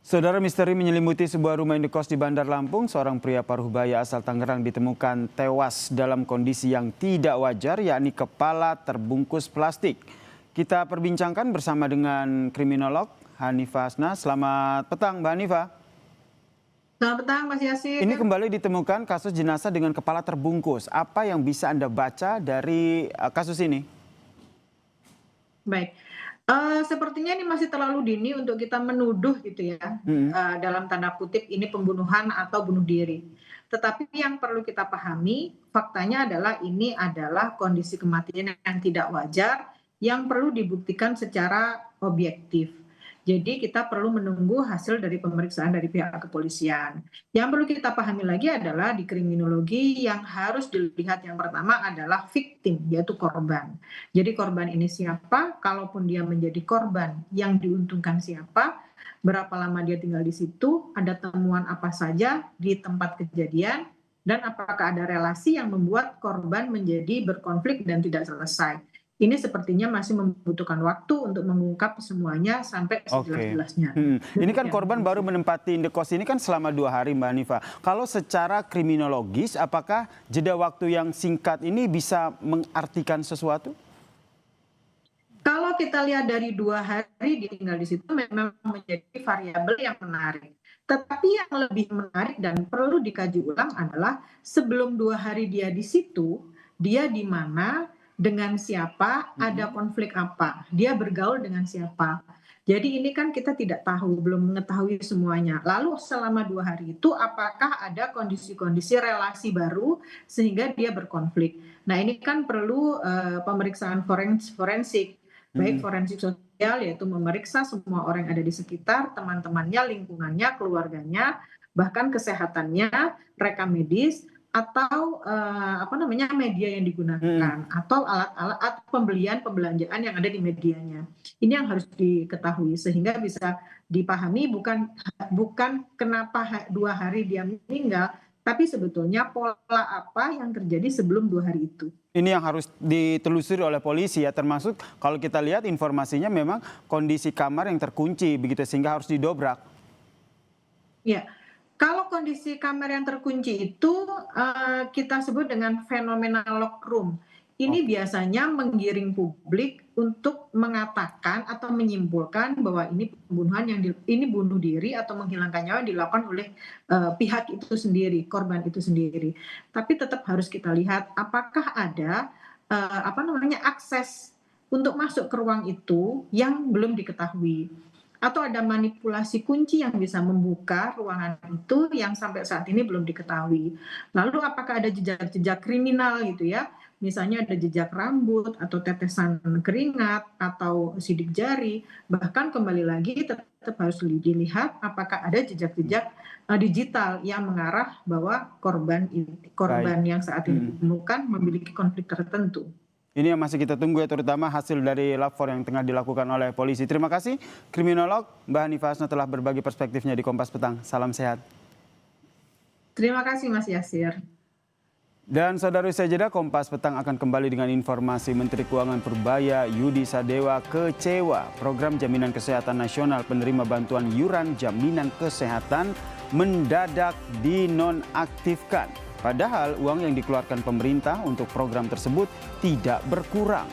Saudara, misteri menyelimuti sebuah rumah indekos di Bandar Lampung. Seorang pria Parubaya asal Tangerang ditemukan tewas dalam kondisi yang tidak wajar, yakni kepala terbungkus plastik. Kita perbincangkan bersama dengan kriminolog Hanifah Hasna. Selamat petang, Mbak Hanifah. Selamat petang, Mas Yasir. Ini kembali ditemukan kasus jenazah dengan kepala terbungkus. Apa yang bisa Anda baca dari kasus ini? Baik, sepertinya ini masih terlalu dini untuk kita menuduh gitu ya, dalam tanda kutip ini pembunuhan atau bunuh diri. Tetapi yang perlu kita pahami, faktanya adalah ini adalah kondisi kematian yang tidak wajar, yang perlu dibuktikan secara objektif. Jadi kita perlu menunggu hasil dari pemeriksaan dari pihak kepolisian. Yang perlu kita pahami lagi adalah di kriminologi yang harus dilihat yang pertama adalah victim, yaitu korban. Jadi korban ini siapa, kalaupun dia menjadi korban yang diuntungkan siapa, berapa lama dia tinggal di situ, ada temuan apa saja di tempat kejadian, dan apakah ada relasi yang membuat korban menjadi berkonflik dan tidak selesai. Ini sepertinya masih membutuhkan waktu untuk mengungkap semuanya sampai sejelas-jelasnya. Ini kan korban baru menempati indekos ini kan selama 2 hari, Mbak Hanifah. Kalau secara kriminologis, apakah jeda waktu yang singkat ini bisa mengartikan sesuatu? Kalau kita lihat dari 2 hari tinggal di situ memang menjadi variabel yang menarik. Tetapi yang lebih menarik dan perlu dikaji ulang adalah sebelum 2 hari dia di situ, dia di mana, dengan siapa, ada konflik apa, dia bergaul dengan siapa. Jadi ini kan kita tidak tahu, belum mengetahui semuanya. Lalu selama 2 hari itu apakah ada kondisi-kondisi relasi baru sehingga dia berkonflik. Nah ini kan perlu pemeriksaan forensik, baik forensik sosial yaitu memeriksa semua orang yang ada di sekitar, teman-temannya, lingkungannya, keluarganya, bahkan kesehatannya, rekam medis, atau media yang digunakan, atau alat-alat pembelanjaan yang ada di medianya. Ini yang harus diketahui sehingga bisa dipahami bukan kenapa 2 hari dia meninggal, tapi sebetulnya pola apa yang terjadi sebelum 2 hari itu. Ini yang harus ditelusuri oleh polisi ya, termasuk kalau kita lihat informasinya memang kondisi kamar yang terkunci begitu sehingga harus didobrak. Ya. Kalau kondisi kamar yang terkunci itu kita sebut dengan fenomena lock room. Ini biasanya menggiring publik untuk mengatakan atau menyimpulkan bahwa ini pembunuhan ini bunuh diri atau menghilangkan nyawa yang dilakukan oleh pihak itu sendiri, korban itu sendiri. Tapi tetap harus kita lihat apakah ada akses untuk masuk ke ruang itu yang belum diketahui. Atau ada manipulasi kunci yang bisa membuka ruangan itu yang sampai saat ini belum diketahui. Lalu apakah ada jejak-jejak kriminal gitu ya, misalnya ada jejak rambut atau tetesan keringat atau sidik jari, bahkan kembali lagi tetap harus dilihat apakah ada jejak-jejak digital yang mengarah bahwa korban yang saat ini ditemukan memiliki konflik tertentu. Ini yang masih kita tunggu ya, terutama hasil dari lapor yang tengah dilakukan oleh polisi. Terima kasih kriminolog Mbak Hanifah Hasna telah berbagi perspektifnya di Kompas Petang. Salam sehat. Terima kasih Mas Yasir. Dan saudara, usai jeda Kompas Petang akan kembali dengan informasi Menteri Keuangan Parubaya Yudi Sadewa kecewa program jaminan kesehatan nasional penerima bantuan iuran jaminan kesehatan mendadak dinonaktifkan. Padahal uang yang dikeluarkan pemerintah untuk program tersebut tidak berkurang.